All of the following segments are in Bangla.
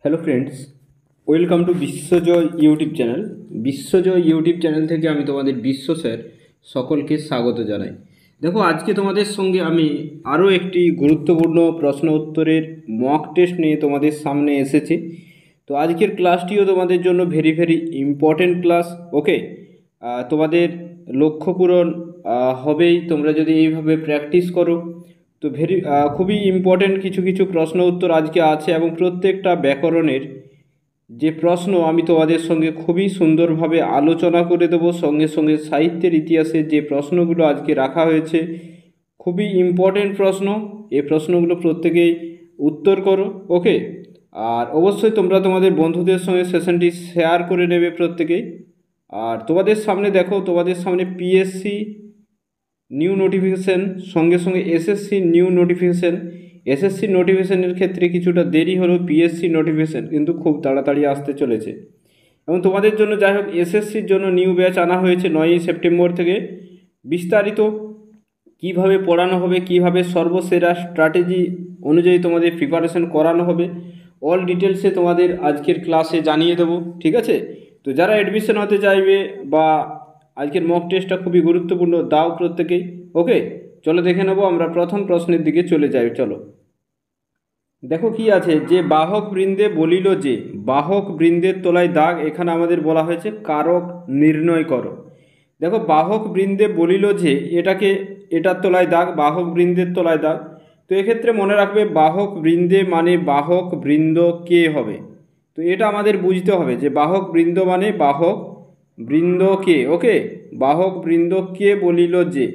Hello friends, welcome to Biswajoy YouTube channel. Biswajoy YouTube channel থেকে আমি তোমাদের বিশ্ব স্যার সকলকে স্বাগত জানাই। দেখো, আজকে তোমাদের সঙ্গে আমি আরও একটি গুরুত্বপূর্ণ প্রশ্ন উত্তরের মক টেস্ট নিয়ে তোমাদের সামনে এসেছি। তো আজকের ক্লাসটিও তোমাদের জন্য ভেরি ভেরি ইম্পর্টেন্ট ক্লাস। ওকে, তোমাদের লক্ষ্য পূরণ হবেই তোমরা যদি এইভাবে প্র্যাকটিস করো। তো খুবই ইম্পর্টেন্ট কিছু কিছু প্রশ্ন উত্তর আজকে আছে, এবং প্রত্যেকটা ব্যাকরণের যে প্রশ্ন আমি তোমাদের সঙ্গে খুবই সুন্দরভাবে আলোচনা করে দেবো। সঙ্গে সঙ্গে সাহিত্যের ইতিহাসে যে প্রশ্নগুলো আজকে রাখা হয়েছে খুবই ইম্পর্টেন্ট প্রশ্ন। এই প্রশ্নগুলো প্রত্যেকেই উত্তর করো। ওকে, আর অবশ্যই তোমরা তোমাদের বন্ধুদের সঙ্গে সেশনটি শেয়ার করে নেবে প্রত্যেকেই। আর তোমাদের সামনে দেখো, তোমাদের সামনে পিএসসি নিউ নোটিফিকেশান, সঙ্গে সঙ্গে এসএসসি নিউ নোটিফিকেশান। এসএসসি নোটিফিকেশানের ক্ষেত্রে কিছুটা দেরি হলেও পিএসসি নোটিফিকেশান কিন্তু খুব তাড়াতাড়ি আসতে চলেছে। এবং তোমাদের জন্য যাই হোক, এসএসসির জন্য নিউ ব্যাচ আনা হয়েছে 9ই সেপ্টেম্বর থেকে। বিস্তারিত কিভাবে পড়ানো হবে, কিভাবে সর্বসেরা স্ট্র্যাটেজি অনুযায়ী তোমাদের প্রিপারেশন করানো হবে, অল ডিটেলসে তোমাদের আজকের ক্লাসে জানিয়ে দেবো। ঠিক আছে? তো যারা অ্যাডমিশন হতে চাইবে বা আজকের মক টেস্টটা খুবই গুরুত্বপূর্ণ, দাও প্রত্যেকেই। ওকে, চলো দেখে নেবো। আমরা প্রথম প্রশ্নের দিকে চলে যাই। চলো দেখো কি আছে, যে বাহক বৃন্দে বলিল যে, বাহক বৃন্দের তলায় দাগ, এখানে আমাদের বলা হয়েছে কারক নির্ণয় করো। দেখো, বাহক বৃন্দে বলিল যে, এটার তলায় দাগ, বাহক বৃন্দের তলায় দাগ। তো এক্ষেত্রে মনে রাখবে বাহক বৃন্দে মানে বাহক বৃন্দ কে হবে। তো এটা আমাদের বুঝতে হবে যে বাহক বৃন্দ মানে বাহক বৃন্দ কে। ওকে, বাহক বৃন্দ কে বলিল যে,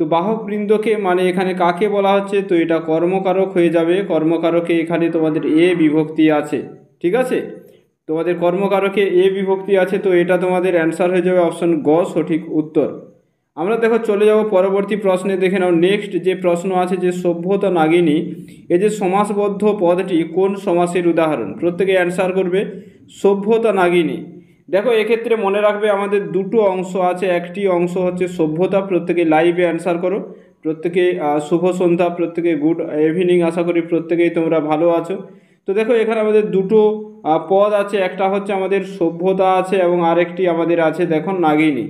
তো বাহক বৃন্দকে মানে এখানে কাকে বলা হচ্ছে, তো এটা কর্মকারক হয়ে যাবে। কর্মকারকে এখানে তোমাদের এ বিভক্তি আছে। ঠিক আছে, তোমাদের কর্মকারকে এ বিভক্তি আছে, তো এটা তোমাদের অ্যান্সার হয়ে যাবে অপশন গ, সঠিক উত্তর। আমরা দেখো চলে যাব পরবর্তী প্রশ্নে। দেখে নাও নেক্সট যে প্রশ্ন আছে, যে সভ্যতা নাগিনী, এই যে সমাসবদ্ধ পদটি কোন সমাসের উদাহরণ? প্রত্যেকে অ্যান্সার করবে সভ্যতা নাগিনী। দেখো, এক্ষেত্রে মনে রাখবে আমাদের দুটো অংশ আছে। একটি অংশ হচ্ছে সভ্যতা। প্রত্যেকে লাইভে অ্যান্সার করো। প্রত্যেকে শুভ সন্ধ্যা, প্রত্যেকে গুড ইভিনিং। আশা করি প্রত্যেকেই তোমরা ভালো আছো। তো দেখো, এখানে আমাদের দুটো পদ আছে। একটা হচ্ছে আমাদের সভ্যতা আছে, এবং আরেকটি আমাদের আছে দেখো নাগিনী।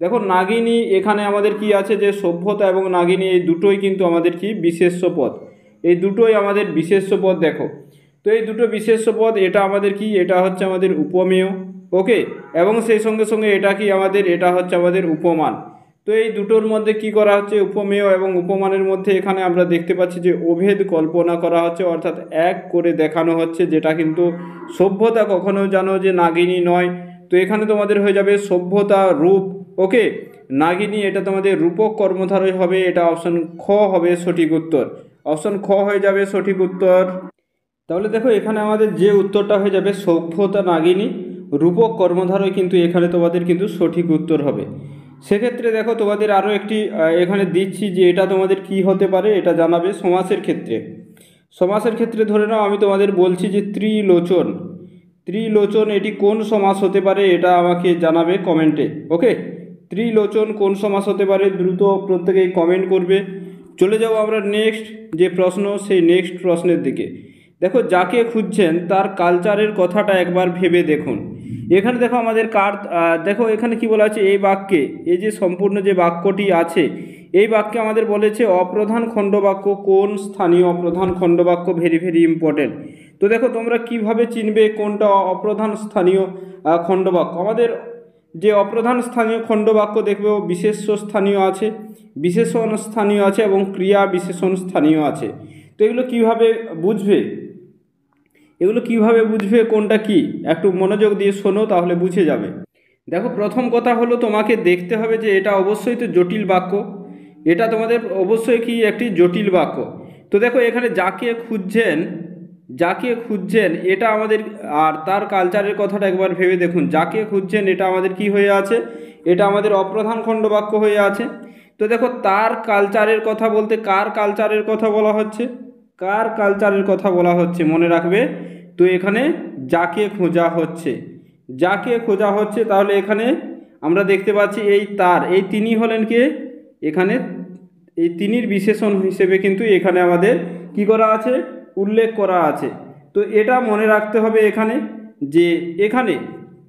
দেখো নাগিনী, এখানে আমাদের কি আছে, যে সভ্যতা এবং নাগিনী এই দুটোই কিন্তু আমাদের কি বিশেষ্য পদ। এই দুটোই আমাদের বিশেষ্য পদ। দেখো, তো এই দুটো বিশেষ্য পদ, এটা আমাদের কি, এটা হচ্ছে আমাদের উপমেয়। ওকে, এবং সেই সঙ্গে সঙ্গে এটা কি আমাদের, এটা হচ্ছে আমাদের উপমান। তো এই দুটোর মধ্যে কি করা হচ্ছে, উপমেয় এবং উপমানের মধ্যে এখানে আমরা দেখতে পাচ্ছি যে অভেদ কল্পনা করা হচ্ছে, অর্থাৎ এক করে দেখানো হচ্ছে, যেটা কিন্তু সভ্যতা কখনো জানো যে নাগিনী নয়। তো এখানে তোমাদের হয়ে যাবে সভ্যতা রূপ। ওকে, নাগিনী এটা তোমাদের রূপক কর্মধারয় হবে। এটা অপশন খ হবে সঠিক উত্তর। অপশন খ হয়ে যাবে সঠিক উত্তর। তাহলে দেখো, এখানে আমাদের যে উত্তরটা হয়ে যাবে সভ্যতা নাগিনী রূপক কর্মধারয়, কিন্তু এখানে তোমাদের কিন্তু সঠিক উত্তর হবে। সেক্ষেত্রে দেখো, তোমাদের আরও একটি এখানে দিচ্ছি, যে এটা তোমাদের কি হতে পারে, এটা জানাবে সমাসের ক্ষেত্রে। সমাসের ক্ষেত্রে ধরে নাও আমি তোমাদের বলছি যে ত্রিলোচন। ত্রিলোচন এটি কোন সমাস হতে পারে, এটা আমাকে জানাবে কমেন্টে। ওকে, ত্রিলোচন কোন সমাস হতে পারে, দ্রুত প্রত্যেকেই কমেন্ট করবে। চলে যাবো আমরা নেক্সট যে প্রশ্ন, সেই নেক্সট প্রশ্নের দিকে। দেখো, যাকে খুঁজছেন তার কালচারের কথাটা একবার ভেবে দেখুন। এখানে দেখো আমাদের দেখো এখানে কি বলা আছে, এই বাক্যে, এই যে সম্পূর্ণ যে বাক্যটি আছে, এই বাক্যে আমাদের বলেছে অপ্রধান খণ্ডবাক্য কোন স্থানীয় অপ্রধান খণ্ডবাক্য। Very very important. তো দেখো, তোমরা কিভাবে চিনবে কোনটা অপ্রধান স্থানীয় খণ্ডবাক্য। আমাদের যে অপ্রধান স্থানীয় খণ্ডবাক্য দেখবে, বিশেষ্য স্থানীয় আছে, বিশেষণ স্থানীয় আছে, এবং ক্রিয়া বিশেষণ স্থানীয় আছে। তো এগুলো কিভাবে বুঝবে, কোনটা কি, একটু মনোযোগ দিয়ে শোনো, তাহলে বুঝে যাবে। দেখো, প্রথম কথা হলো তোমাকে দেখতে হবে যে এটা অবশ্যই তো জটিল বাক্য। এটা তোমাদের অবশ্যই কি একটি জটিল বাক্য। তো দেখো, এখানে যাকে খুঁজছেন এটা আমাদের, আর তার কালচারের কথাটা একবার ভেবে দেখুন। যাকে খুঁজছেন এটা আমাদের কি হয়ে আছে, এটা আমাদের অপ্রধান খণ্ডবাক্য হয়ে আছে। তো দেখো, তার কালচারের কথা বলতে কার কালচারের কথা বলা হচ্ছে, কার কালচারের কথা বলা হচ্ছে মনে রাখবে। তো এখানে যাকে খোঁজা হচ্ছে, যাকে খোঁজা হচ্ছে, তাহলে এখানে আমরা দেখতে পাচ্ছি এই তিনি হলেন কে, এখানে এই তিনির বিশেষণ হিসেবে কিন্তু এখানে আমাদের কি করা আছে, উল্লেখ করা আছে। তো এটা মনে রাখতে হবে এখানে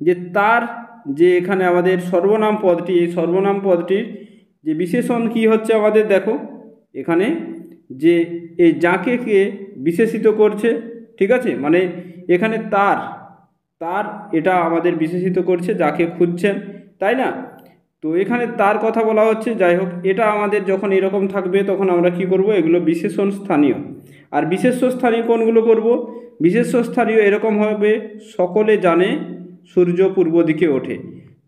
যে তার যে এখানে আমাদের সর্বনাম পদটি, এই সর্বনাম পদটির যে বিশেষণ কি হচ্ছে আমাদের দেখো এখানে যে এই যাকে কে বিশেষিত করছে, ঠিক আছে, মানে এখানে তার এটা আমাদের বিশেষিত করছে যাকে খুঁজছেন, তাই না? তো এখানে তার কথা বলা হচ্ছে। যাই হোক, এটা আমাদের যখন এরকম থাকবে তখন আমরা কি করব, এগুলো বিশেষণ স্থানীয়। আর বিশেষ্য স্থানীয় কোনগুলো করব? বিশেষ্য স্থানীয় এরকম হবে, সকলে জানে সূর্য পূর্ব দিকে ওঠে।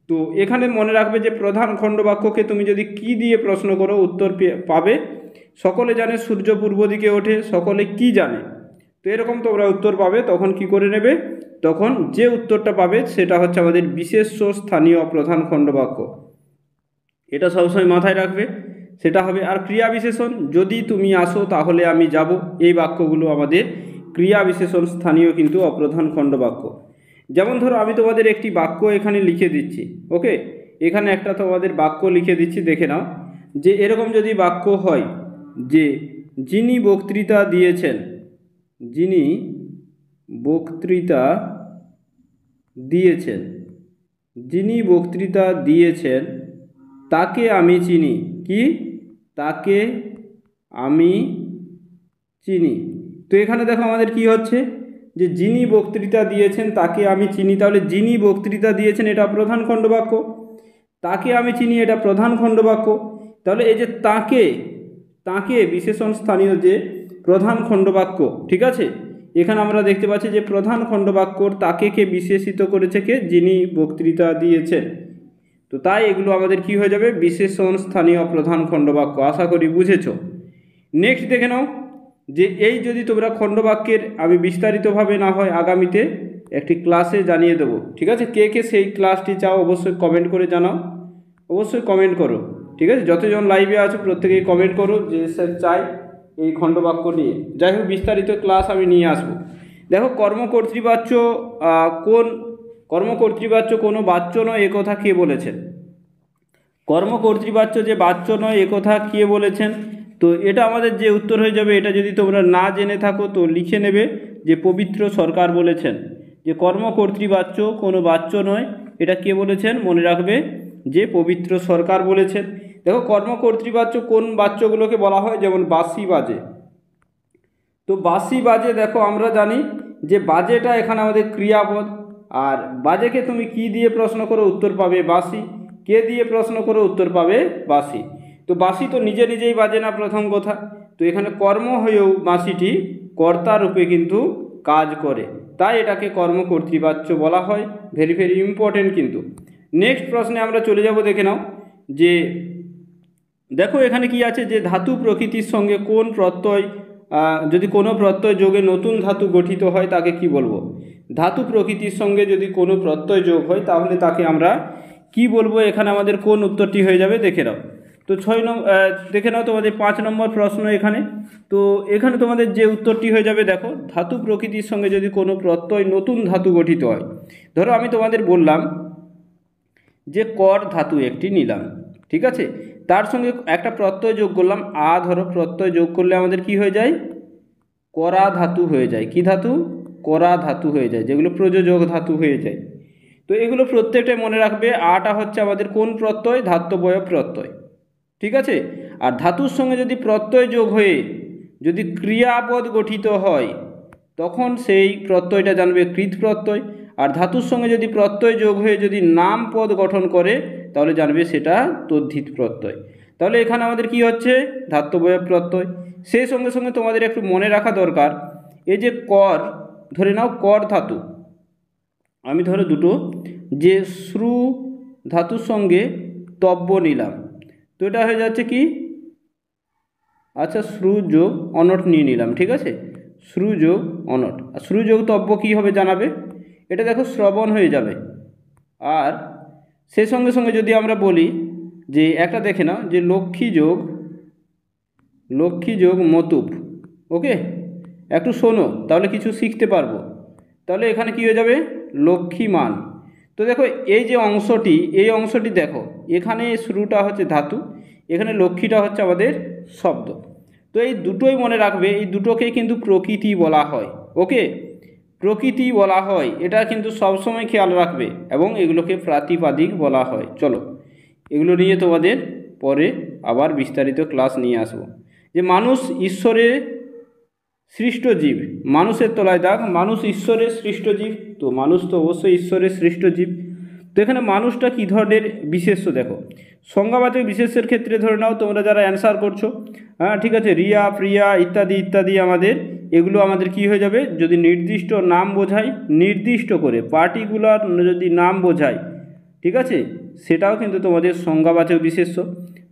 তো এখানে মনে রাখবে যে প্রধান খণ্ডবাক্যকে তুমি যদি কি দিয়ে প্রশ্ন করো উত্তর পাবে সকলে জানে সূর্য পূর্ব দিকে ওঠে, সকলে কি জানে। তো এরকম তোমরা উত্তর পাবে, তখন কি করে নেবে, তখন যে উত্তরটা পাবে সেটা হচ্ছে আমাদের বিশেষ্য স্থানীয় প্রধান খণ্ডবাক্য। এটা সবসময় মাথায় রাখবে, সেটা হবে। আর ক্রিয়া বিশেষণ, যদি তুমি আসো তাহলে আমি যাব, এই বাক্যগুলো আমাদের ক্রিয়া বিশেষণ স্থানীয় কিন্তু অপ্রধান খণ্ডবাক্য। যেমন ধরো আমি তোমাদের একটি বাক্য এখানে লিখে দিচ্ছি, ওকে, এখানে একটা তোমাদের বাক্য লিখে দিচ্ছি, দেখে নাও। যে এরকম যদি বাক্য হয় যে যিনি বক্তৃতা দিয়েছেন, যিনি বক্তৃতা দিয়েছেন, যিনি বক্তৃতা দিয়েছেন তাকে আমি চিনি। কি? তাকে আমি চিনি। তো এখানে দেখো আমাদের কি হচ্ছে, যে যিনি বক্তৃতা দিয়েছেন তাকে আমি চিনি, তাহলে যিনি বক্তৃতা দিয়েছেন এটা প্রধান খণ্ডবাক্য, তাকে আমি চিনি এটা প্রধান খণ্ডবাক্য। তাহলে এই যে তাকে বিশেষণ স্থানীয় যে প্রধান খণ্ডবাক্য, ঠিক আছে, এখানে আমরা দেখতে পাচ্ছি যে প্রধান খণ্ডবাক্যর তাকে কে বিশেষিত করেছে, কে? যিনি বক্তৃতা দিয়েছেন। তো তাই এগুলো আমাদের কি হয়ে যাবে, বিশেষণ স্থানীয় প্রধান খণ্ডবাক্য। আশা করি বুঝেছো। নেক্সট দেখে নাও, যে এই যদি তোমরা খণ্ডবাক্যের আমি বিস্তারিতভাবে না হয় আগামীতে একটি ক্লাসে জানিয়ে দেবো, ঠিক আছে? কে কে সেই ক্লাসটি চাও অবশ্যই কমেন্ট করে জানাও, অবশ্যই কমেন্ট করো, ঠিক আছে? যতজন লাইভে আছো প্রত্যেকেই কমেন্ট করো যে স্যার চাই এই খণ্ডবাক্য নিয়ে। যাই হোক, বিস্তারিত ক্লাস আমি নিয়ে আসবো। দেখো, কর্মকর্তৃবাচ্য কর্মকর্তৃবাচ্য কোনো বাচ্য নয় একথা কে বলেছেন? কর্মকর্তৃবাচ্য যে বাচ্য নয় একথা কে বলেছেন? তো এটা আমাদের যে উত্তর হয়ে যাবে, এটা যদি তোমরা না জেনে থাকো তো লিখে নেবে যে পবিত্র সরকার বলেছেন যে কর্মকর্তৃবাচ্য কোনো বাচ্য নয়, এটা কে বলেছেন? মনে রাখবে যে পবিত্র সরকার বলেছেন। দেখো, কর্মকর্তৃবাচ্য কোন বাচ্যগুলোকে বলা হয়, যেমন বাঁশি বাজে। তো বাঁশি বাজে, দেখো আমরা জানি যে বাজেটা এখানে আমাদের ক্রিয়াপদ, আর বাজেকে তুমি কি দিয়ে প্রশ্ন করো উত্তর পাবে বাঁশি, কে দিয়ে প্রশ্ন করো উত্তর পাবে বাঁশি। তো বাঁশি তো নিজে নিজেই বাজে না, প্রথম কথা। তো এখানে কর্ম হয়েও বাঁশিটি কর্তা রূপে কিন্তু কাজ করে, তাই এটাকে কর্মকর্তৃবাচ্য বলা হয়। ভেরি ভেরি ইম্পর্টেন্ট কিন্তু। নেক্সট প্রশ্নে আমরা চলে যাব, দেখে নাও যে দেখো এখানে কি আছে, যে ধাতু প্রকৃতির সঙ্গে কোন প্রত্যয়, যদি কোনো প্রত্যয় যোগে নতুন ধাতু গঠিত হয় তাকে কি বলবো? ধাতু প্রকৃতির সঙ্গে যদি কোনো প্রত্যয় যোগ হয় তাহলে তাকে আমরা কি বলবো? এখানে আমাদের কোন উত্তরটি হয়ে যাবে দেখে নাও। তো দেখে নাও তোমাদের 5 নম্বর প্রশ্ন এখানে। তো এখানে তোমাদের যে উত্তরটি হয়ে যাবে, দেখো, ধাতু প্রকৃতির সঙ্গে যদি কোনো প্রত্যয় নতুন ধাতু গঠিত হয়, ধরো আমি তোমাদের বললাম যে কর ধাতু একটি নিলাম, ঠিক আছে, তার সঙ্গে একটা প্রত্যয় যোগ করলাম ধরো প্রত্যয় যোগ করলে আমাদের কি হয়ে যায়? করা ধাতু হয়ে যায়। কি ধাতু? করা ধাতু হয়ে যায়, যেগুলো প্রযোজক ধাতু হয়ে যায়। তো এগুলো প্রত্যেকটাই মনে রাখবে। আটা হচ্ছে আমাদের কোন প্রত্যয়? ধাত্ববয় প্রত্যয়, ঠিক আছে। আর ধাতুর সঙ্গে যদি প্রত্যয় যোগ হয়ে যদি ক্রিয়াপদ গঠিত হয় তখন সেই প্রত্যয়টা জানবে কৃত প্রত্যয়। আর ধাতুর সঙ্গে যদি প্রত্যয় যোগ হয়ে যদি নাম পদ গঠন করে তাহলে জানবে সেটা তদ্ধিত প্রত্যয়। তাহলে এখানে আমাদের কি হচ্ছে? ধাত্ববয় প্রত্যয়। সেই সঙ্গে সঙ্গে তোমাদের একটু মনে রাখা দরকার, এই যে কর, ধরে নাও কর ধাতু, আমি ধরো দুটো, যে শ্রু ধাতুর সঙ্গে তব্য নিলাম, তো এটা হয়ে যাচ্ছে কি? আচ্ছা, শ্রু যোগ অনট নিয়ে নিলাম, ঠিক আছে, শ্রু যোগ অনট। আর শ্রু যোগ তব্য কী হবে জানাবে? এটা দেখো শ্রবণ হয়ে যাবে। আর সেই সঙ্গে সঙ্গে যদি আমরা বলি যে একটা দেখে নাও, যে লক্ষ্মী যোগ মতুপ, ওকে, একটু শোনো তাহলে কিছু শিখতে পারবো। তাহলে এখানে কি হয়ে যাবে? লক্ষ্মীমান। তো দেখো এই যে অংশটি, এই অংশটি দেখো, এখানে শ্রুটা হচ্ছে ধাতু, এখানে লক্ষ্মীটা হচ্ছে আমাদের শব্দ। তো এই দুটোই মনে রাখবে, এই দুটোকেই কিন্তু প্রকৃতি বলা হয়, ওকে। প্রকৃতি বলা হয়, এটা কিন্তু সবসময় খেয়াল রাখবে, এবং এগুলোকে প্রাতিপাদিক বলা হয়। চলো এগুলো নিয়ে তোমাদের পরে আবার বিস্তারিত ক্লাস নিয়ে আসবো। যে মানুষ ঈশ্বরের সৃষ্ট জীব, মানুষের তলায় দাগ, মানুষ ঈশ্বরের সৃষ্ট জীব, তো মানুষ তো অবশ্যই ঈশ্বরের সৃষ্ট জীব। তো এখানে মানুষটা কী ধরনের বিশেষ্য দেখো, সংজ্ঞাবাচক বিশেষ্যের ক্ষেত্রে ধরে নাও তোমরা যারা অ্যান্সার করছো, হ্যাঁ ঠিক আছে, রিয়া প্রিয়া ইত্যাদি ইত্যাদি আমাদের এগুলো আমাদের কি হয়ে যাবে, যদি নির্দিষ্ট নাম বোঝায়, নির্দিষ্ট করে পার্টিকুলার যদি নাম বোঝায়, ঠিক আছে, সেটাও কিন্তু তোমাদের সংজ্ঞাবাচক বিশেষ্য।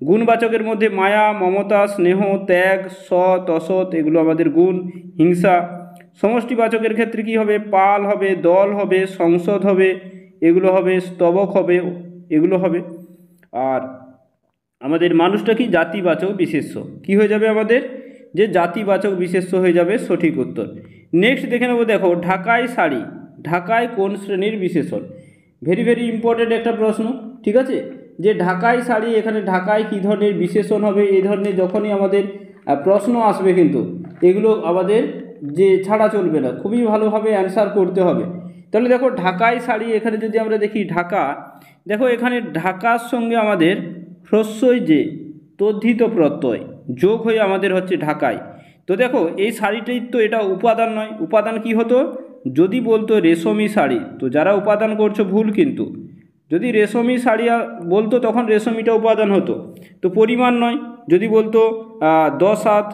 গুণবাচকের মধ্যে মায়া, মমতা, স্নেহ, ত্যাগ, সৎ অসৎ এগুলো আমাদের গুণ, হিংসা। সমষ্টিবাচকের ক্ষেত্রে কি হবে, পাল হবে, দল হবে, সংসদ হবে, এগুলো হবে, স্তবক হবে, এগুলো হবে। আর আমাদের মানুষটা কি জাতিবাচক বিশেষ্য, কি হয়ে যাবে আমাদের, যে জাতিবাচক বিশেষ্য হয়ে যাবে সঠিক উত্তর। নেক্সট দেখে নেব, দেখো ঢাকাই শাড়ি, ঢাকায় কোন শ্রেণীর বিশেষণ, ভেরি ভেরি ইম্পর্টেন্ট একটা প্রশ্ন, ঠিক আছে, যে ঢাকাই শাড়ি, এখানে ঢাকায় কী ধরনের বিশেষণ হবে, এই ধরনের যখনই আমাদের প্রশ্ন আসবে কিন্তু এগুলো আমাদের যে ছাড়া চলবে না, খুবই ভালোভাবে অ্যান্সার করতে হবে। তাহলে দেখো ঢাকাই শাড়ি, এখানে যদি আমরা দেখি ঢাকা, দেখো এখানে ঢাকার সঙ্গে আমাদের হ্রস্বই যে তদ্ধিত প্রত্যয় যোগ হয়ে আমাদের হচ্ছে ঢাকাই। তো দেখো এই শাড়িটাই তো, এটা উপাদান নয়, উপাদান কি হতো, যদি বলতো রেশমি শাড়ি, তো যারা উপাদান করছো ভুল, কিন্তু যদি রেশমি শাড়ি বলতো তখন রেশমিটা উপাদান হতো, তো পরিমাণ নয়। যদি বলতো 10 হাত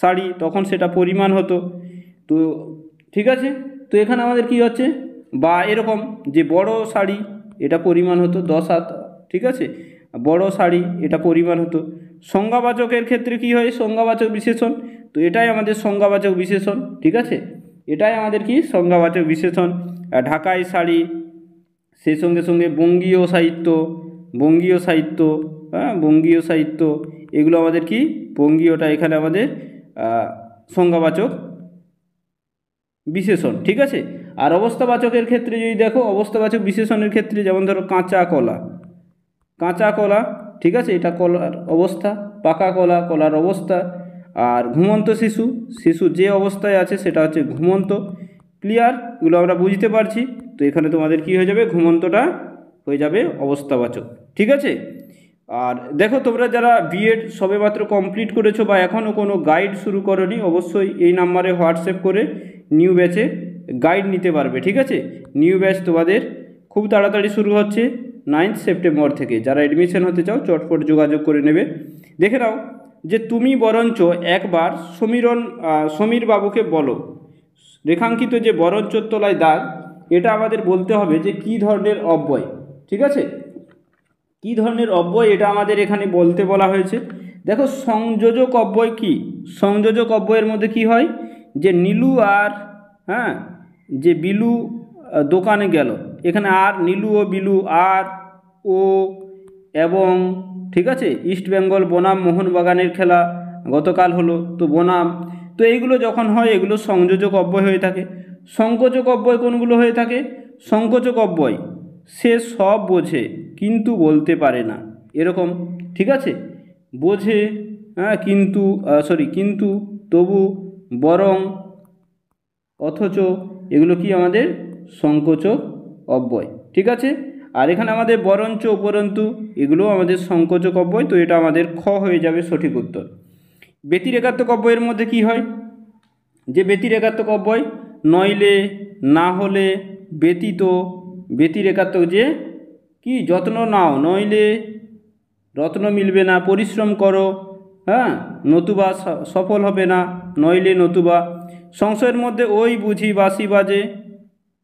শাড়ি, তখন সেটা পরিমাণ হতো। তো ঠিক আছে, তো এখানে আমাদের কি হচ্ছে, বা এরকম যে বড় শাড়ি, এটা পরিমাণ হতো 10 হাত, ঠিক আছে, বড় শাড়ি এটা পরিমাণ হতো। সংজ্ঞাবাচকের ক্ষেত্রে কি হয়, সংজ্ঞাবাচক বিশেষণ, তো এটাই আমাদের সংজ্ঞাবাচক বিশেষণ, ঠিক আছে, এটাই আমাদের কি সংজ্ঞাবাচক বিশেষণ। ঢাকাই শাড়ি, সেই সঙ্গে সঙ্গে বঙ্গীয় সাহিত্য, বঙ্গীয় সাহিত্য, হ্যাঁ বঙ্গীয় সাহিত্য, এগুলো আমাদের কি, বঙ্গীয়টা এখানে আমাদের সংজ্ঞাবাচক বিশেষণ, ঠিক আছে। আর অবস্থাবাচকের ক্ষেত্রে যদি দেখো, অবস্থাবাচক বিশেষণের ক্ষেত্রে যেমন ধরো কাঁচা কলা, কাঁচা কলা, ঠিক আছে, এটা কলার অবস্থা, পাকা কলা কলার অবস্থা। আর ঘুমন্ত শিশু, শিশু যে অবস্থায় আছে সেটা হচ্ছে ঘুমন্ত। ক্লিয়ার, এগুলো আমরা বুঝতে পারছি। তো এখানে তোমাদের কি হয়ে যাবে, ঘুমন্তটা হয়ে যাবে অবস্থাবাচক, ঠিক আছে। আর দেখো তোমরা যারা বিএড সবেমাত্র কমপ্লিট করেছো বা এখনও কোনো গাইড শুরু করোনি, অবশ্যই এই নাম্বারে হোয়াটসঅ্যাপ করে নিউ ব্যাচে গাইড নিতে পারবে, ঠিক আছে। নিউ ব্যাচ তোমাদের খুব তাড়াতাড়ি শুরু হচ্ছে 9 সেপ্টেম্বর থেকে। যারা এডমিশন হতে চাও চটপট যোগাযোগ করে নেবে। দেখে নাও যে তুমি বরঞ্চ একবার সমীর বাবুকে বলো, রেখাঙ্কিত যে বরঞ্চর তলায় দাগ, এটা আমাদের বলতে হবে যে কী ধরনের অব্যয়, ঠিক আছে, কী ধরনের অব্যয় এটা আমাদের এখানে বলতে বলা হয়েছে। দেখো সংযোজক অব্যয় কি, সংযোজক অব্যয়ের মধ্যে কি হয়, যে নীলু আর হ্যাঁ যে বিলু দোকানে গেল, এখানে আর নীলু ও বিলু, আর ও এবং, ঠিক আছে, ইস্ট বেঙ্গল বনাম মোহনবাগানের খেলা গতকাল হলো, তো বনাম, তো এইগুলো যখন হয় এগুলো সংযোজক অব্যয় হয়ে থাকে। সংকোচক অব্যয় কোনগুলো হয়ে থাকে, সংকোচক অব্যয় সে সব বোঝে কিন্তু বলতে পারে না, এরকম, ঠিক আছে, বোঝে হ্যাঁ কিন্তু কিন্তু, তবু, বরং, অথচ, এগুলো কি আমাদের সংকোচক অব্যয়, ঠিক আছে। আর এখানে আমাদের বরঞ্চ উপরন্তু এগুলো আমাদের সংকোচক অব্যয়, তো এটা আমাদের খ হয়ে যাবে সঠিক উত্তর। ব্যতিরেকাত্মক অব্যয়ের মধ্যে কি হয়, যে ব্যতিরেকাত্মক অব্যয়, নইলে, না হলে, ব্যতীত, ব্যতিরেকাত্মক যে কি, যত্ন নাও নইলে রত্ন মিলবে না, পরিশ্রম করো হ্যাঁ নতুবা সফল হবে না, নইলে নতুবা। সংশয়ের মধ্যে ওই বুঝি বাঁশি বাজে,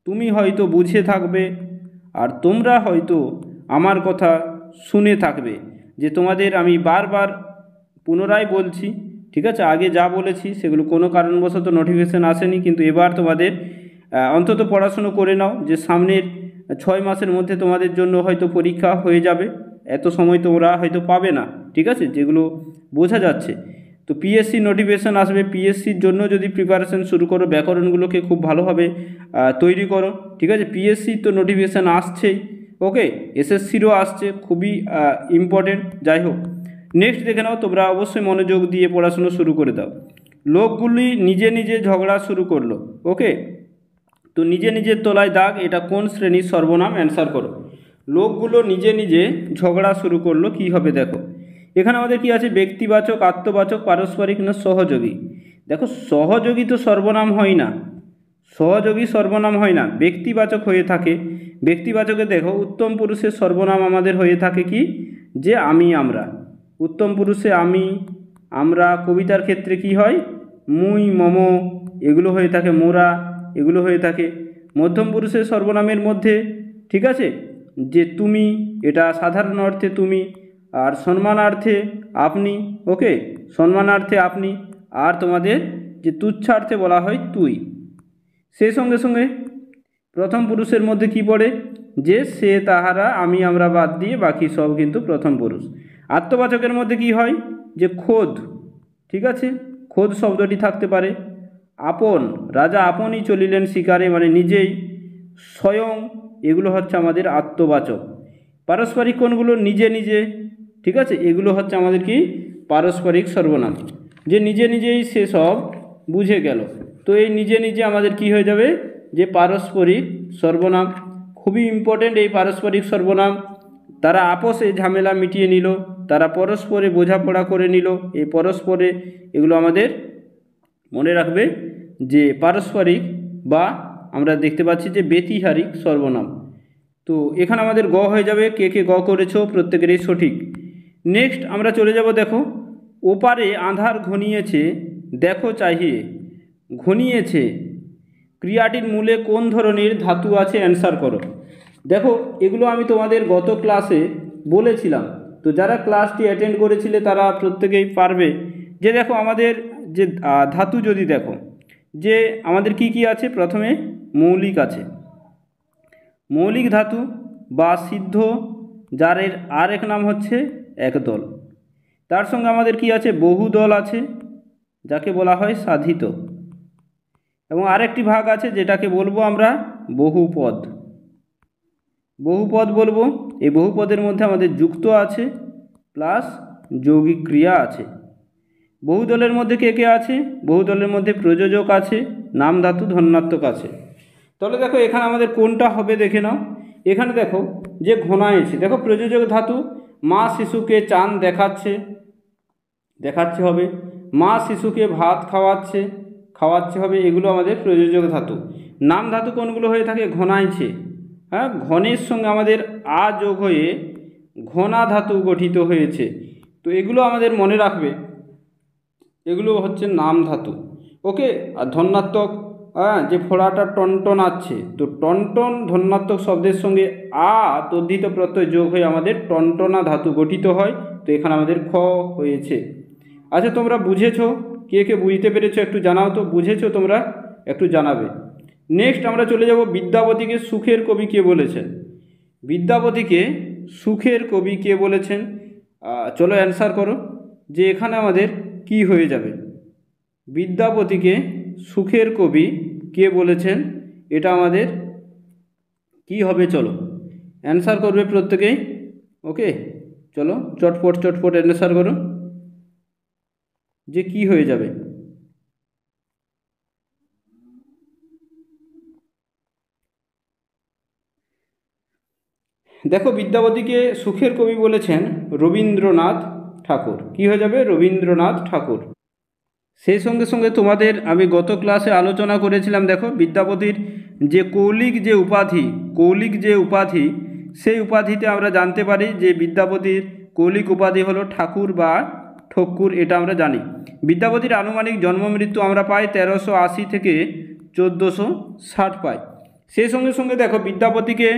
তুমি হয়তো বুঝে থাকবে আর তোমরা হয়তো আমার কথা শুনে থাকবে। যে তোমাদের আমি বারবার পুনরায় বলছি, ঠিক আছে, আগে যা বলেছি সেগুলো কোনো কারণবশত নোটিফিকেশান আসেনি, কিন্তু এবার তোমাদের অন্তত পড়াশুনো করে নাও, যে সামনের 6 মাসের মধ্যে তোমাদের জন্য হয়তো পরীক্ষা হয়ে যাবে, এত সময় তোমরা হয়তো পাবে না, ঠিক আছে, যেগুলো বোঝা যাচ্ছে। তো পিএসসি নোটিফিকেশান আসবে, পিএসসির জন্য যদি প্রিপারেশন শুরু করো, ব্যাকরণগুলোকে খুব ভালোভাবে তৈরি করো, ঠিক আছে। পিএসসির তো নোটিফিকেশান আসছেই, ওকে, এসএসসিরও আসছে, খুবই ইম্পর্টেন্ট। যাই হোক, নেক্সট দেখে নাও, তোমরা অবশ্যই মনোযোগ দিয়ে পড়াশুনো শুরু করে দাও। লোকগুলি নিজে নিজে ঝগড়া শুরু করলো, ওকে, তো নিজে নিজের তলায় দাগ, এটা কোন শ্রেণীর সর্বনাম? অ্যান্সার করো। লোকগুলো নিজে নিজে ঝগড়া শুরু করলো, কি হবে দেখো। এখানে আমাদের কি আছে? ব্যক্তিবাচক, আত্মবাচক, পারস্পরিক না সহযোগী? দেখো সহযোগী তো সর্বনাম হয় না, সহযোগী সর্বনাম হয় না, ব্যক্তিবাচক হয়ে থাকে। ব্যক্তিবাচকে দেখো উত্তম পুরুষের সর্বনাম আমাদের হয়ে থাকে কি? যে আমি, আমরা। উত্তম পুরুষে আমি, আমরা। কবিতার ক্ষেত্রে কি হয়? মুই, মম, এগুলো হয়ে থাকে। মোরা, এগুলো হয়ে থাকে। মধ্যম পুরুষের সর্বনামের মধ্যে ঠিক আছে যে তুমি, এটা সাধারণ অর্থে তুমি, আর সম্মানার্থে আপনি। ওকে, সম্মানার্থে আপনি। আর তোমাদের যে তুচ্ছার্থে বলা হয় তুই। সেই সঙ্গে সঙ্গে প্রথম পুরুষের মধ্যে কি পড়ে? যে সে, তাহারা, আমি, আমরা বাদ দিয়ে বাকি সব কিন্তু প্রথম পুরুষ। আত্মবাচকের মধ্যে কি হয়? যে খোদ, ঠিক আছে, খোদ শব্দটি থাকতে পারে। আপন, রাজা আপনই চলিলেন শিকারে, মানে নিজেই, স্বয়ং, এগুলো হচ্ছে আমাদের আত্মবাচক। পারস্পরিক কোনগুলো? নিজে নিজে, ঠিক আছে, এগুলো হচ্ছে আমাদের কি? পারস্পরিক সর্বনাম। যে নিজে নিজেই সেসব বুঝে গেল, তো এই নিজে নিজে আমাদের কি হয়ে যাবে? যে পারস্পরিক সর্বনাম। খুবই ইম্পর্টেন্ট এই পারস্পরিক সর্বনাম। তারা আপোষে ঝামেলা মিটিয়ে নিল, তারা পরস্পরে বোঝাপড়া করে নিল, এই পরস্পরে, এগুলো আমাদের মনে রাখবে যে পারস্পরিক, বা আমরা দেখতে পাচ্ছি যে ব্যতিহারিক সর্বনাম। তো এখানে আমাদের গ হয়ে যাবে। কে কে গ করেছো প্রত্যেকেরই সঠিক। নেক্সট আমরা চলে যাব, দেখো ওপারে আঁধার ঘনিয়েছে দেখো চাহিয়ে। ঘনিয়েছে ক্রিয়াটির মূলে কোন ধরনের ধাতু আছে? অ্যান্সার করো। দেখো এগুলো আমি তোমাদের গত ক্লাসে বলেছিলাম, তো যারা ক্লাসটি অ্যাটেন্ড করেছিলে তারা প্রত্যেকেই পারবে। যে দেখো আমাদের যে ধাতু যদি দেখো, যে আমাদের কি কি আছে? প্রথমে মৌলিক আছে, মৌলিক ধাতু বা সিদ্ধ, যার আর এক নাম হচ্ছে একদল। তার সঙ্গে আমাদের কি আছে? বহুদল আছে, যাকে বলা হয় সাধিত। এবং আরেকটি ভাগ আছে যেটাকে বলবো আমরা বহুপদ। বহুপদ বলবো। এই বহুপদের মধ্যে আমাদের যুক্ত আছে প্লাস যৌগিক ক্রিয়া আছে। বহুদলের মধ্যে কে কে আছে? বহুদলের মধ্যে প্রযোজক আছে, নাম ধাতু, ধন্যাত্মক আছে। তাহলে দেখো এখানে আমাদের কোনটা হবে দেখে নাও। এখানে দেখো যে ঘনায়েছে, দেখো প্রযোজক ধাতু। মা শিশুকে চাঁদ দেখাচ্ছে, দেখাচ্ছে হবে। মা শিশুকে ভাত খাওয়াচ্ছে, খাওয়াচ্ছে হবে। এগুলো আমাদের প্রযোজক ধাতু। নাম ধাতু কোনগুলো হয়ে থাকে? ঘনাইছে, হ্যাঁ, ঘনের সঙ্গে আমাদের আ যোগ হয়ে ঘনা ধাতু গঠিত হয়েছে। তো এগুলো আমাদের মনে রাখবে, এগুলো হচ্ছে নাম ধাতু। ওকে, আর ধন্যাত্মক, হ্যাঁ, যে ফোড়াটা টনটন আছে, তো টনটন ধন্যাত্মক শব্দের সঙ্গে আ তদ্ধিত প্রত্যয় যোগ হয়ে আমাদের টনটনা ধাতু গঠিত হয়। তো এখানে আমাদের খ হয়েছে। আচ্ছা তোমরা বুঝেছো? কে কে বুঝতে পেরেছো একটু জানাও তো। বুঝেছো তোমরা? একটু জানাবে। নেক্সট আমরা চলে যাব, বিদ্যাপতিকে সুখের কবি কে বলেছেন? বিদ্যাপতিকে সুখের কবি কে বলেছেন? চলো অ্যান্সার করো। যে এখানে আমাদের কি হয়ে যাবে? বিদ্যাপতিকে সুখের কবি কে বলেছেন? এটা আমাদের কি হবে? চলো অ্যান্সার করবে প্রত্যেকেই। ওকে, চলো চটপট চটপট অ্যান্সার করো যে কি হয়ে যাবে। দেখো বিদ্যাপতিকে সুখের কবি বলেছেন রবীন্দ্রনাথ ঠাকুর। কি হয়ে যাবে? রবীন্দ্রনাথ ঠাকুর। সেই সঙ্গে সঙ্গে তোমাদের আমি গত ক্লাসে আলোচনা করেছিলাম, দেখো বিদ্যাপতির যে কৌলিক যে উপাধি, সেই উপাধিতে আমরা জানতে পারি যে বিদ্যাপতির কৌলিক উপাধি হলো ঠাকুর বা ঠক্কুর, এটা আমরা জানি। বিদ্যাপতির আনুমানিক জন্ম মৃত্যু আমরা পাই 1380 থেকে 1460 পাই। সেই সঙ্গে সঙ্গে দেখো বিদ্যাপতিকে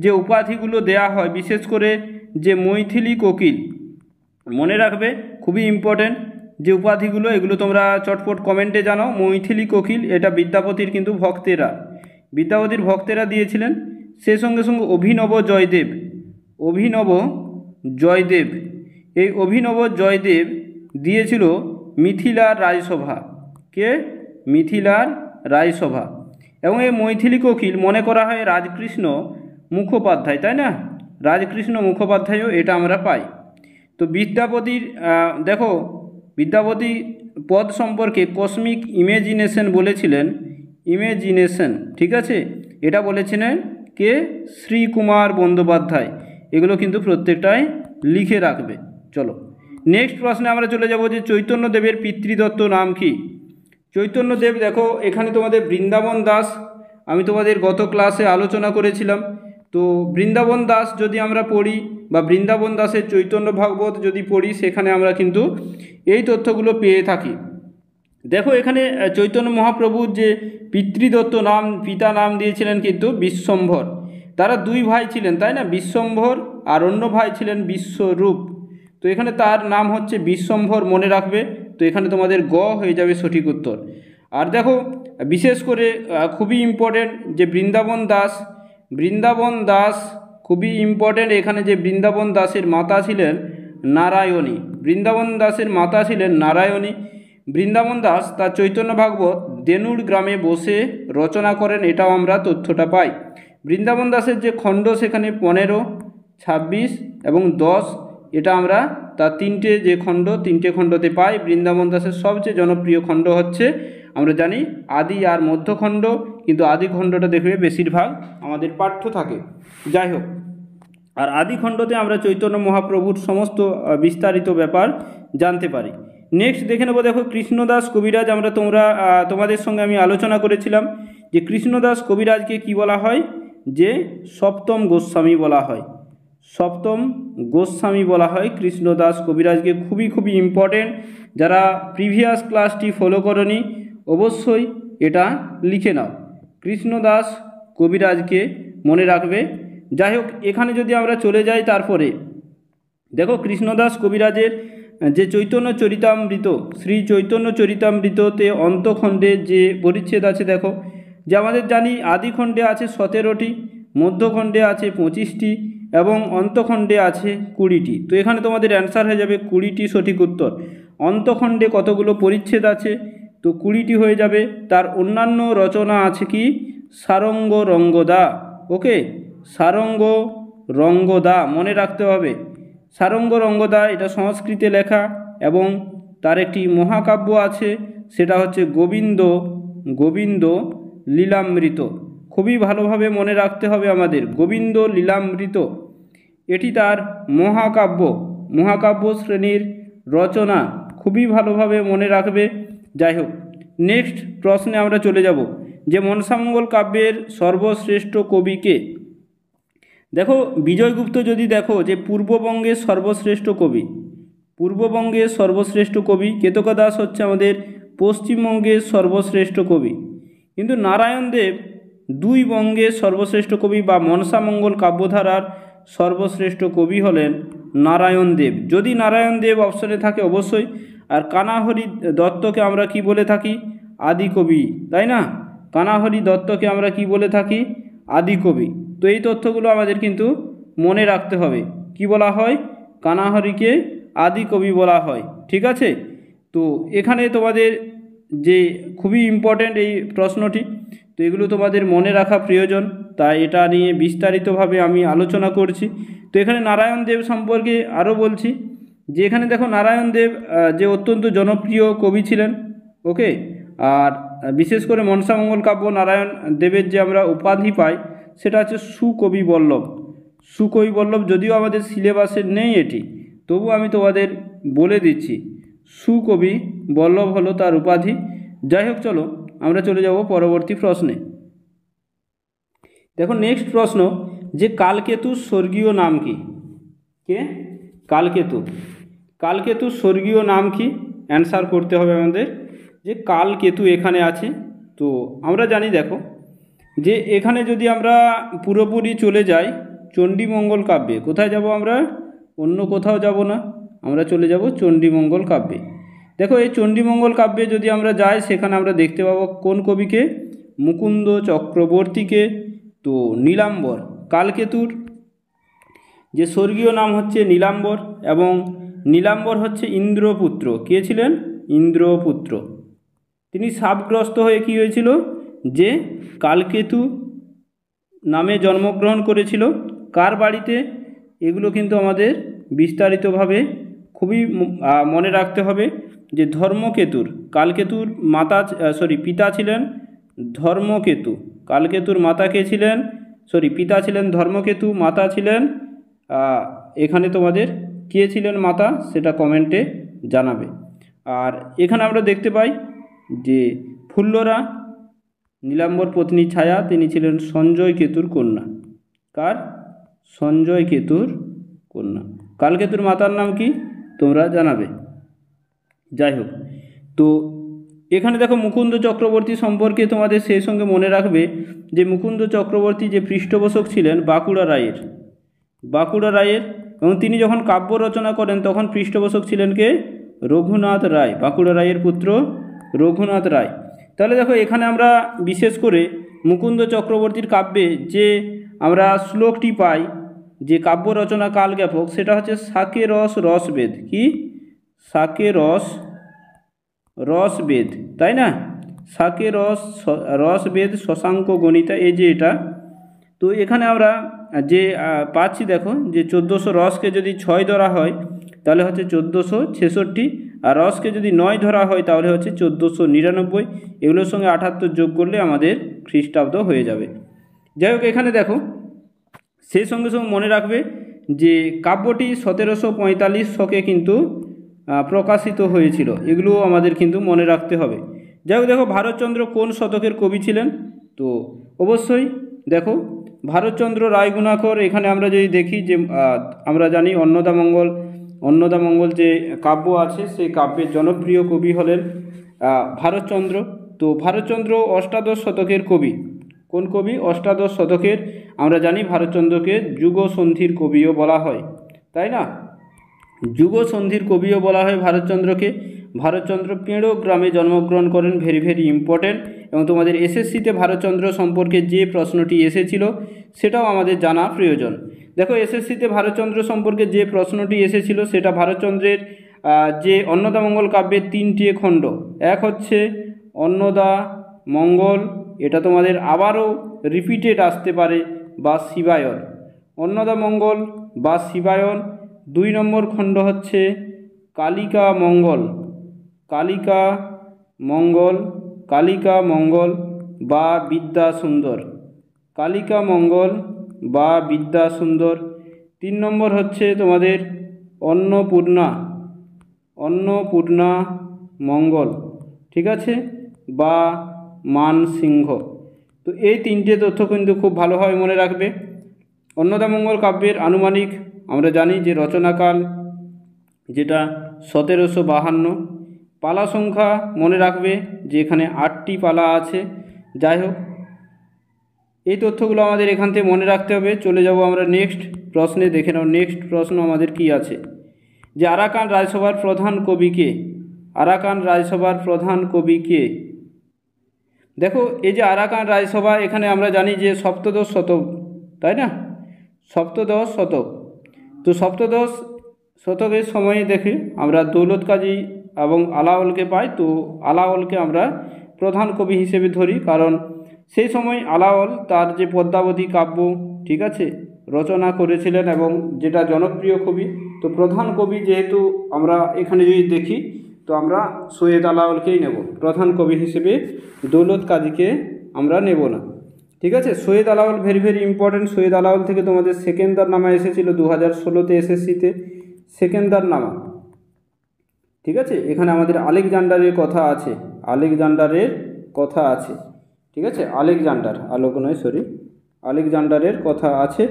যে উপাধিগুলো দেয়া হয়, বিশেষ করে যে মৈথিলি কোকিল, মনে রাখবে খুবই ইম্পর্টেন্ট যে উপাধিগুলো, এগুলো তোমরা চটপট কমেন্টে জানাও। মৈথিলি কোকিল, এটা বিদ্যাপতির কিন্তু বিদ্যাপতির ভক্তেরা দিয়েছিলেন। সে সঙ্গে সঙ্গে অভিনব জয়দেব, এই অভিনব জয়দেব দিয়েছিল মিথিলার রায়সভা। কে? মিথিলার রায়সভা। এবং এই মৈথিলি কোকিল মনে করা হয় রাজকৃষ্ণ মুখোপাধ্যায়, তাই না? রাজকৃষ্ণ মুখোপাধ্যায়ও এটা আমরা পাই। তো বিদ্যাপতির দেখো বিদ্যাপতি পদ সম্পর্কে কসমিক ইমেজিনেশন বলেছিলেন ইমেজিনেশন, ঠিক আছে, এটা বলেছিলেন কে? শ্রীকুমার বন্দ্যোপাধ্যায়। এগুলো কিন্তু প্রত্যেকটাই লিখে রাখবে। চলো নেক্সট প্রশ্নে আমরা চলে যাব যে চৈতন্যদেবের পিতৃদত্ত নাম কি? চৈতন্যদেব, দেখো এখানে তোমাদের বৃন্দাবন দাস, আমি তোমাদের গত ক্লাসে আলোচনা করেছিলাম। তো বৃন্দাবন দাস যদি আমরা পড়ি বা বৃন্দাবন দাসের চৈতন্য ভাগবত যদি পড়ি, সেখানে আমরা কিন্তু এই তথ্যগুলো পেয়ে থাকি। দেখো এখানে চৈতন্য মহাপ্রভুর যে পিতৃদত্ত নাম, পিতা নাম দিয়েছিলেন কিন্তু বিশ্বম্ভর। তারা দুই ভাই ছিলেন, তাই না? বিশ্বম্ভর আর অন্য ভাই ছিলেন বিশ্বরূপ। তো এখানে তার নাম হচ্ছে বিশ্বম্ভর, মনে রাখবে। তো এখানে তোমাদের গ হয়ে যাবে সঠিক উত্তর। আর দেখো বিশেষ করে খুবই ইম্পর্টেন্ট যে বৃন্দাবন দাস, বৃন্দাবন দাস খুবই ইম্পর্টেন্ট। এখানে যে বৃন্দাবন দাসের মাতা ছিলেন নারায়ণী, বৃন্দাবন দাসের মাতা ছিলেন নারায়ণী। বৃন্দাবন দাস তার চৈতন্য ভাগবত দেনুর গ্রামে বসে রচনা করেন, এটাও আমরা তথ্যটা পাই। বৃন্দাবন দাসের যে খণ্ড সেখানে 15, 26 এবং 10, এটা আমরা তার তিনটে খণ্ডতে পাই। বৃন্দাবন দাসের সবচেয়ে জনপ্রিয় খণ্ড হচ্ছে আমরা জানি আদি আর মধ্যখণ্ড, কিন্তু আদি খণ্ডটা দেখবে বেশিরভাগ আমাদের পাঠ্য থাকে। যাই হোক, আর আদি খণ্ডতে আমরা চৈতন্য মহাপ্রভুর সমস্ত বিস্তারিত ব্যাপার জানতে পারি। নেক্সট দেখে নেব, দেখো কৃষ্ণদাস কবিরাজ, তোমাদের সঙ্গে আমি আলোচনা করেছিলাম যে কৃষ্ণদাস কবিরাজকে কি বলা হয়? যে সপ্তম গোস্বামী বলা হয়, সপ্তম গোস্বামী বলা হয় কৃষ্ণদাস কবিরাজকে। খুবই ইম্পর্টেন্ট। যারা প্রিভিয়াস ক্লাসটি ফলো করনি অবশ্যই এটা লিখে নাও, কৃষ্ণদাস কবিরাজকে মনে রাখবে। যাই হোক, এখানে যদি আমরা চলে যাই, তারপরে দেখো কৃষ্ণদাস কবিরাজের যে চৈতন্য চরিতামৃত, শ্রী চৈতন্য চরিতামৃততে অন্তখণ্ডে যে পরিচ্ছেদ আছে, দেখো যে আমাদের জানি আদি খণ্ডে আছে 17টি, মধ্যখণ্ডে আছে 25টি এবং অন্তখণ্ডে আছে 20টি। তো এখানে তোমাদের অ্যান্সার হয়ে যাবে 20টি সঠিক উত্তর। অন্তখণ্ডে কতগুলো পরিচ্ছেদ আছে? তো 20টি হয়ে যাবে। তার অন্যান্য রচনা আছে কি? সারঙ্গ রঙ্গদা, ওকে, সারঙ্গ রঙ্গদা মনে রাখতে হবে। সারঙ্গ রঙ্গদা এটা সংস্কৃতে লেখা এবং তার একটি মহাকাব্য আছে, সেটা হচ্ছে গোবিন্দ লীলামৃত। খুবই ভালোভাবে মনে রাখতে হবে আমাদের, গোবিন্দ লীলামৃত এটি তার মহাকাব্য শ্রেণীর রচনা, খুবই ভালোভাবে মনে রাখবে। যাই হোক, নেক্সট প্রশ্নে আমরা চলে যাব যে মনসামঙ্গল কাব্যের সর্বশ্রেষ্ঠ কবি কে? দেখো বিজয়গুপ্ত যদি দেখো যে পূর্ববঙ্গের সর্বশ্রেষ্ঠ কবি, কেতকা দাস হচ্ছে আমাদের পশ্চিমবঙ্গের সর্বশ্রেষ্ঠ কবি, কিন্তু নারায়ণ দেব দুই বঙ্গের সর্বশ্রেষ্ঠ কবি বা মনসামঙ্গল কাব্যধারার সর্বশ্রেষ্ঠ কবি হলেন নারায়ণ দেব। যদি নারায়ণ দেব অপশনে থাকে অবশ্যই। আর কানাহরি দত্তকে আমরা কি বলে থাকি? আদিকবি, তাই না? কানাহরি দত্তকে আমরা কি বলে থাকি? আদিকবি। তো এই তথ্যগুলো আমাদের কিন্তু মনে রাখতে হবে। কি বলা হয়? কানাহরিকে আদিকবি বলা হয়, ঠিক আছে? তো এখানে তোমাদের যে খুবই ইম্পর্ট্যান্ট এই প্রশ্নটি, তো এগুলো তোমাদের মনে রাখা প্রয়োজন, তাই এটা নিয়ে বিস্তারিতভাবে আমি আলোচনা করছি। তো এখানে নারায়ণ দেব সম্পর্কে আরও বলছি যে এখানে দেখো নারায়ণ দেব যে অত্যন্ত জনপ্রিয় কবি ছিলেন, ওকে। আর বিশেষ করে মনসামঙ্গল কাব্য নারায়ণ দেবের যে আমরা উপাধি পাই সেটা হচ্ছে সুকবি বল্লভ। যদিও আমাদের সিলেবাসে নেই এটি, তবু আমি তোমাদের বলে দিচ্ছি, সুকবি বল্লভ হলো তার উপাধি। যাই হোক, চলো আমরা চলে যাব পরবর্তী প্রশ্নে। দেখো নেক্সট প্রশ্ন যে কালকেতুর স্বর্গীয় নাম কি? কালকেতুর স্বর্গীয় নাম কি? অ্যান্সার করতে হবে আমাদের যে কালকেতু এখানে আছে। তো আমরা জানি, দেখো যে এখানে যদি আমরা পুরোপুরি চলে যাই চণ্ডীমঙ্গল কাব্যে, কোথায় যাব আমরা? অন্য কোথাও যাব না, আমরা চলে যাব চণ্ডীমঙ্গল কাব্যে। দেখো এই চণ্ডীমঙ্গল কাব্যে যদি আমরা যাই, সেখানে আমরা দেখতে পাবো কোন কবিকে? মুকুন্দ চক্রবর্তীকে। তো নীলাম্বর, কালকেতুর যে স্বর্গীয় নাম হচ্ছে নীলাম্বর, এবং নীলাম্বর হচ্ছে ইন্দ্রপুত্র। কে ছিলেন? ইন্দ্রপুত্র। তিনি শাপগ্রস্ত হয়ে কী হয়েছিল? যে কালকেতু নামে জন্মগ্রহণ করেছিল। কার বাড়িতে? এগুলো কিন্তু আমাদের বিস্তারিতভাবে খুবই মনে রাখতে হবে যে ধর্মকেতুর, কালকেতুর পিতা ছিলেন ধর্মকেতু। কালকেতুর মাতা কে ছিলেন, পিতা ছিলেন ধর্মকেতু, মাতা ছিলেন এখানে তোমাদের কে ছিলেন মাতা, সেটা কমেন্টে জানাবে। আর এখানে আমরা দেখতে পাই যে ফুল্লরা নীলাম্বর পত্নী ছায়া, তিনি ছিলেন সঞ্জয় কেতুর কন্যা। কার? সঞ্জয় কেতুর কন্যা। কালকেতুর মাতার নাম কি তোমরা জানাবে। যাই হোক, তো এখানে দেখো মুকুন্দ চক্রবর্তী সম্পর্কে তোমাদের সেই সঙ্গে মনে রাখবে যে মুকুন্দ চক্রবর্তী যে পৃষ্ঠপোষক ছিলেন বাঁকুড়া রায়ের, এবং তিনি যখন কাব্য রচনা করেন তখন পৃষ্ঠপোষক ছিলেন কে? রঘুনাথ রায়, বাঁকুড়া রায়ের পুত্র রঘুনাথ রায়। তাহলে দেখো এখানে আমরা বিশেষ করে মুকুন্দ চক্রবর্তীর কাব্যে যে আমরা শ্লোকটি পাই, যে কাব্য রচনা কালজ্ঞাপক, সেটা হচ্ছে শাকে রস রসবেদ। কি? শাকে রসবেদ, তাই না? শাকে রসবেদ শশাঙ্ক গণিতা, এই যে এটা। তো এখানে আমরা যে পাচ্ছি দেখো যে 1400 রসকে যদি 6 ধরা হয় তাহলে হচ্ছে 1466, আর রসকে যদি 9 ধরা হয় তাহলে হচ্ছে 1499। এগুলোর সঙ্গে 78 যোগ করলে আমাদের খ্রিস্টাব্দ হয়ে যাবে। যাই হোক, এখানে দেখো সেই সঙ্গে সঙ্গে মনে রাখবে যে কাব্যটি 1745 শকে কিন্তু প্রকাশিত হয়েছিল, এগুলোও আমাদের কিন্তু মনে রাখতে হবে। যাই হোক, দেখো ভারতচন্দ্র কোন শতকের কবি ছিলেন? তো অবশ্যই দেখো ভারতচন্দ্র রায়গুণাকর। এখানে আমরা যদি দেখি যে আমরা জানি অন্নদামঙ্গল যে কাব্য আছে সেই কাব্যের জনপ্রিয় কবি হলেন ভারতচন্দ্র। তো ভারতচন্দ্র অষ্টাদশ শতকের কবি। কোন কবি? অষ্টাদশ শতকের। আমরা জানি ভারতচন্দ্রকে যুগসন্ধির কবিও বলা হয়, তাই না? যুগসন্ধির কবিও বলা হয় ভারতচন্দ্রকে। ভারতচন্দ্র পেঁড়ো গ্রামে জন্মগ্রহণ করেন, ভেরি ইম্পর্টেন্ট। এবং তোমাদের এসএসসিতে ভারতচন্দ্র সম্পর্কে যে প্রশ্নটি এসেছিল সেটাও আমাদের জানা প্রয়োজন। দেখো এসএসসিতে ভারতচন্দ্র সম্পর্কে যে প্রশ্নটি এসেছিল সেটা ভারতচন্দ্রের যে অন্নদামঙ্গল কাব্যের 3টি খণ্ড। এক হচ্ছে অন্নদামঙ্গল, এটা তোমাদের আবারও রিপিটেড আসতে পারে, বা শিবায়ন। অন্নদামঙ্গল বা শিবায়ন। 2 নম্বর খণ্ড হচ্ছে কালিকা মঙ্গল বা বিদ্যাসুন্দর। বা বিদ্যাসুন্দর। 3 নম্বর হচ্ছে তোমাদের অন্নপূর্ণা মঙ্গল, ঠিক আছে, বা মানসিংহ। তো এই 3টে তথ্য কিন্তু খুব ভালোভাবে মনে রাখবে। অন্নদামঙ্গল কাব্যের আনুমানিক আমরা জানি যে রচনাকাল যেটা 1752। পালা সংখ্যা মনে রাখবে যে এখানে 8টি পালা আছে। যাই হোক, এই তথ্যগুলো আমাদের এখান থেকে মনে রাখতে হবে। চলে যাব আমরা নেক্সট প্রশ্নে। দেখে নাও নেক্সট প্রশ্ন আমাদের কি আছে, যে আরাকান রাজসভার প্রধান কবি কে? দেখো এই যে আরাকান রাজসভা, এখানে আমরা জানি যে সপ্তদশ শতক, তাই না? সপ্তদশ শতক। তো সপ্তদশ শতকের সময়ে দেখে আমরা দৌলত কাজী এবং আলাওলকে পাই। তো আলাওলকে আমরা প্রধান কবি হিসেবে ধরি, কারণ সেই সময় আলাওল তার যে পদ্মাবতী কাব্য, ঠিক আছে, রচনা করেছিলেন এবং যেটা জনপ্রিয় কবি। তো প্রধান কবি যেহেতু আমরা এখানে যদি দেখি তো আমরা সৈয়দ আলাওলকেই নেব প্রধান কবি হিসেবে, দৌলত কাজীকে আমরা নেব না, ঠিক আছে। Syed Alaol very important. সৈয়দ আলাওল থেকে তোমাদের সেকেন্দারনামা এসেছিল 2016তে এসএসসিতে, সেকেন্দারনামা, ঠিক আছে। এখানে আমাদের আলেকজান্ডারের কথা আছে, ঠিক আছে। আলেকজান্ডারের কথা আছে।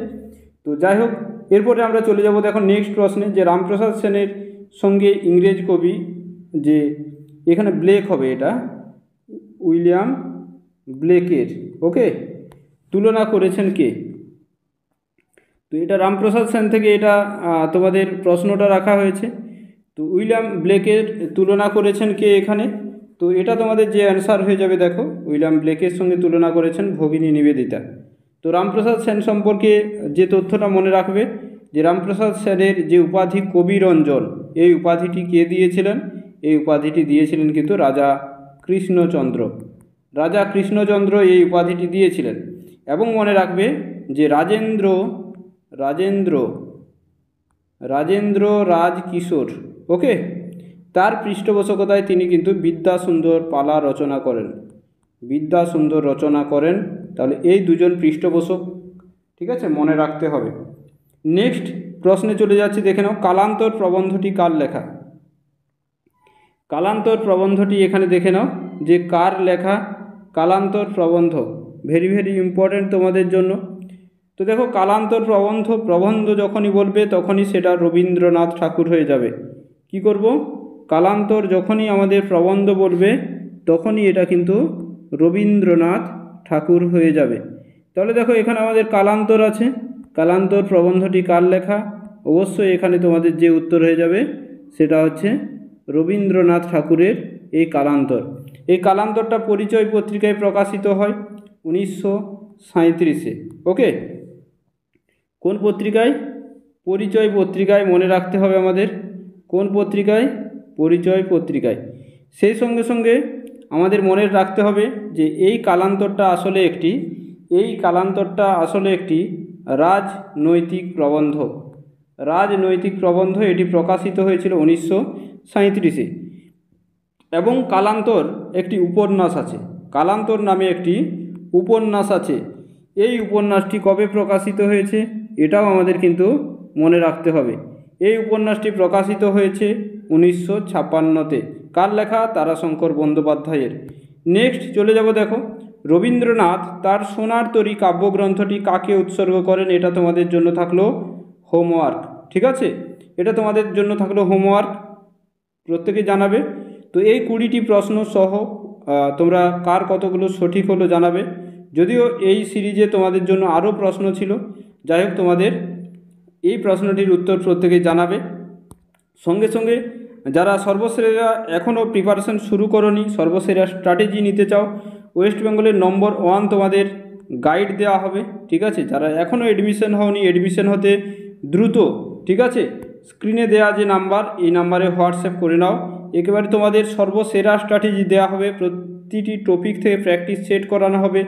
তো যাই হোক, এরপরে আমরা চলে যাব দেখো নেক্সট প্রশ্নে, যে রামপ্রসাদ সেনের সঙ্গে ইংরেজ কবি যে এখানে ব্লেক হবে, এটা উইলিয়াম ব্লেকের, ওকে, তুলনা করেছেন কে? তো এটা রামপ্রসাদ সেন থেকে এটা তোমাদের প্রশ্নটা রাখা হয়েছে। তো উইলিয়াম ব্লেকের তুলনা করেছেন কে এখানে? তো এটা তোমাদের যে অ্যান্সার হয়ে যাবে, দেখো উইলিয়াম ব্লেকের সঙ্গে তুলনা করেছেন ভগিনী নিবেদিতা। তো রামপ্রসাদ সেন সম্পর্কে যে তথ্যটা মনে রাখবে, যে রামপ্রসাদ সেনের যে উপাধি কবিরঞ্জন, এই উপাধিটি কে দিয়েছিলেন? এই উপাধিটি দিয়েছিলেন কিন্তু রাজা কৃষ্ণচন্দ্র এই উপাধিটি দিয়েছিলেন। এবং মনে রাখবে যে রাজেন্দ্র রাজকিশোর, ওকে, তার পৃষ্ঠপোষকতায় তিনি কিন্তু বিদ্যাসুন্দর পালা রচনা করেন। বিদ্যা সুন্দর রচনা করেন, তাহলে এই দুজন পৃষ্ঠপোষক, ঠিক আছে, মনে রাখতে হবে। নেক্সট প্রশ্নে চলে যাচ্ছি, দেখে নাও কালান্তর প্রবন্ধটি কার লেখা। কালান্তর প্রবন্ধটি এখানে দেখে নাও যে কার লেখা কালান্তর প্রবন্ধ, ভেরি ভেরি ইম্পর্টেন্ট তোমাদের জন্য। তো দেখো কালান্তর প্রবন্ধ যখনই বলবে তখনই সেটা রবীন্দ্রনাথ ঠাকুর হয়ে যাবে। কি করব, কালান্তর যখনই আমাদের প্রবন্ধ বলবে তখনই এটা কিন্তু রবীন্দ্রনাথ ঠাকুর হয়ে যাবে। তাহলে দেখো এখানে আমাদের কালান্তর আছে, কালান্তর প্রবন্ধটি কার লেখা, অবশ্যই এখানে তোমাদের যে উত্তর হয়ে যাবে সেটা হচ্ছে রবীন্দ্রনাথ ঠাকুরের এই কালান্তর। এই কালান্তরটা পরিচয় পত্রিকায় প্রকাশিত হয় 1937-এ। ওকে, কোন পত্রিকায়? পরিচয় পত্রিকায়, মনে রাখতে হবে আমাদের কোন পত্রিকায়, পরিচয় পত্রিকায়। সেই সঙ্গে সঙ্গে আমাদের মনে রাখতে হবে যে এই কালান্তরটা আসলে একটি রাজনৈতিক প্রবন্ধ। রাজনৈতিক প্রবন্ধ, এটি প্রকাশিত হয়েছিল 1937-এ। এবং কালান্তর একটি উপন্যাস আছে, কালান্তর নামে একটি উপন্যাস আছে। এই উপন্যাসটি কবে প্রকাশিত হয়েছে এটাও আমাদের কিন্তু মনে রাখতে হবে। এই উপন্যাসটি প্রকাশিত হয়েছে 1956-তে। কার লেখা? তারাশঙ্কর বন্দ্যোপাধ্যায়ের। নেক্সট চলে যাব, দেখো রবীন্দ্রনাথ তার সোনার তরী কাব্যগ্রন্থটি কাকে উৎসর্গ করেন, এটা তোমাদের জন্য থাকলো হোমওয়ার্ক। ঠিক আছে, এটা তোমাদের জন্য থাকলো হোমওয়ার্ক, প্রত্যেকে জানাবে। তো এই 20টি প্রশ্ন সহ তোমরা কার কতগুলো সঠিক হলো জানাবে। যদিও এই সিরিজে তোমাদের জন্য আরও প্রশ্ন ছিল, যাই হোক তোমাদের এই প্রশ্নটির উত্তর প্রত্যেকেই জানাবে। সঙ্গে সঙ্গে যারা সর্বশ্রেণীরা এখনও প্রিপারেশন শুরু করনি, সর্বশ্রেণীরা স্ট্র্যাটেজি নিতে চাও, ওয়েস্ট বেঙ্গলের নম্বর 1 তোমাদের গাইড দেওয়া হবে। ঠিক আছে, যারা এখনও এডমিশন হওনি, এডমিশন হতে দ্রুত, ঠিক আছে, স্ক্রিনে দেওয়া যে নাম্বার, এই নাম্বারে হোয়াটসঅ্যাপ করে নাও। একেবারে তোমাদের সর্বসেরা স্ট্র্যাটেজি দেওয়া হবে, প্রতিটি টপিক থেকে প্র্যাকটিস সেট করানো হবে,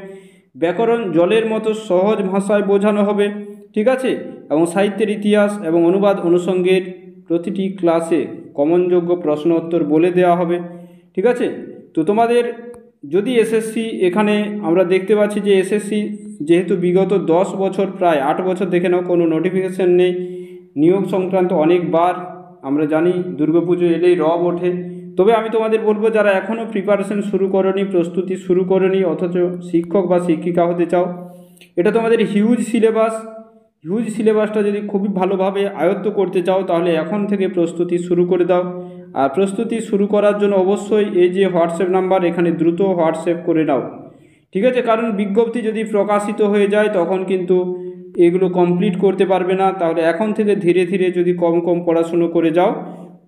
ব্যাকরণ জলের মতো সহজ ভাষায় বোঝানো হবে। ঠিক আছে, এবং সাহিত্যের ইতিহাস এবং অনুবাদ অনুষঙ্গের প্রতিটি ক্লাসে কমনযোগ্য প্রশ্ন উত্তর বলে দেওয়া হবে। ঠিক আছে, তো তোমাদের যদি এসএসসি, এখানে আমরা দেখতে পাচ্ছি যে এসএসসি যেহেতু বিগত 10 বছর, প্রায় 8 বছর দেখে নাও, কোনো নোটিফিকেশান নেই, নিয়োগ সংক্রান্ত অনেকবার আমরা জানি দুর্গাপুজো এলেই রব ওঠে। তবে আমি তোমাদের বলবো যারা এখনও প্রিপারেশন শুরু করনি, প্রস্তুতি শুরু করনি, অথচ শিক্ষক বা শিক্ষিকা হতে চাও, এটা তোমাদের হিউজ সিলেবাসটা যদি খুবই ভালোভাবে আয়ত্ত করতে চাও তাহলে এখন থেকে প্রস্তুতি শুরু করে দাও। আর প্রস্তুতি শুরু করার জন্য অবশ্যই এই যে হোয়াটসঅ্যাপ নাম্বার, এখানে দ্রুত হোয়াটসঅ্যাপ করে নাও। ঠিক আছে, কারণ বিজ্ঞপ্তি যদি প্রকাশিত হয়ে যায় তখন কিন্তু এগুলো কমপ্লিট করতে পারবে না। তাহলে এখন থেকে ধীরে ধীরে যদি কম পড়াশুনো করে যাও,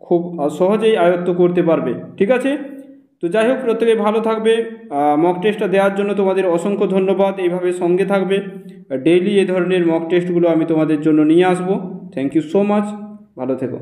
খুব সহজেই আয়ত্ত করতে পারবে। ঠিক আছে, তো যাই হোক প্রত্যেকে ভালো থাকবে। মক টেস্টটা দেওয়ার জন্য তোমাদের অসংখ্য ধন্যবাদ। এইভাবে সঙ্গে থাকবে, ডেইলি এ ধরনের মক টেস্টগুলো আমি তোমাদের জন্য নিয়ে আসবো। থ্যাংক ইউ সো মাচ, ভালো থেকো।